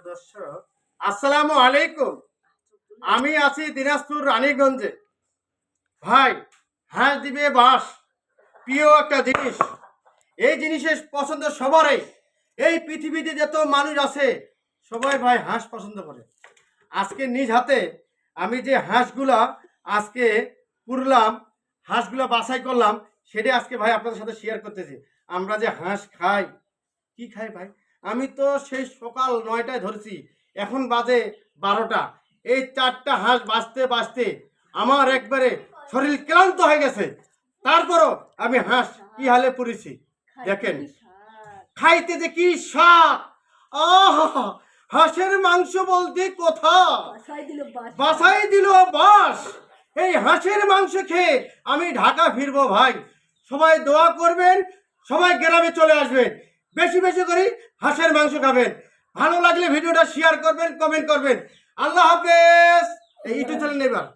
দর্শক, আসসালামু আলাইকুম। আমি আছি দিনাজপুর রানীগঞ্জে। ভাই, হাঁস দিবে বাস প্রিয় একটা জিনিস। এই জিনিসের পছন্দ সবারই। এই পৃথিবীতে যত মানুষ আছে সবাই ভাই হাঁস পছন্দ করে। আজকে নিজ হাতে আমি যে হাঁসগুলা আজকে পুরলাম, হাঁসগুলা বাছাই করলাম, সেটা আজকে ভাই আপনাদের সাথে শেয়ার করতেছি। আমরা যে হাঁস খাই, কি খাই ভাই? আমি তো সেই সকাল 9টায় ধরছি, এখন বাজে 12টা। এই 4টা হাঁস বাঁচতে বাঁচতে আমার একবারে শরীর ক্লান্ত হয়ে গেছে। তারপরও আমি হাঁস কি হালে পুড়েছি দেখেন। খাইতে যে কি স্বাদ! আহা! হাঁসের মাংস বলতে কথা বাসাই দিল বাস। এই হাঁসের মাংস খেয়ে আমি ঢাকা ফিরবো ভাই। সবাই দোয়া করবেন, সবাই গ্রামে চলে আসবেন, বেশি বেশি করে হাঁসের মাংস খাবেন। ভালো লাগলে ভিডিওটা শেয়ার করবেন, কমেন্ট করবেন। আল্লাহ হাফেজ। এই ইউটিউব চ্যানেল নেবার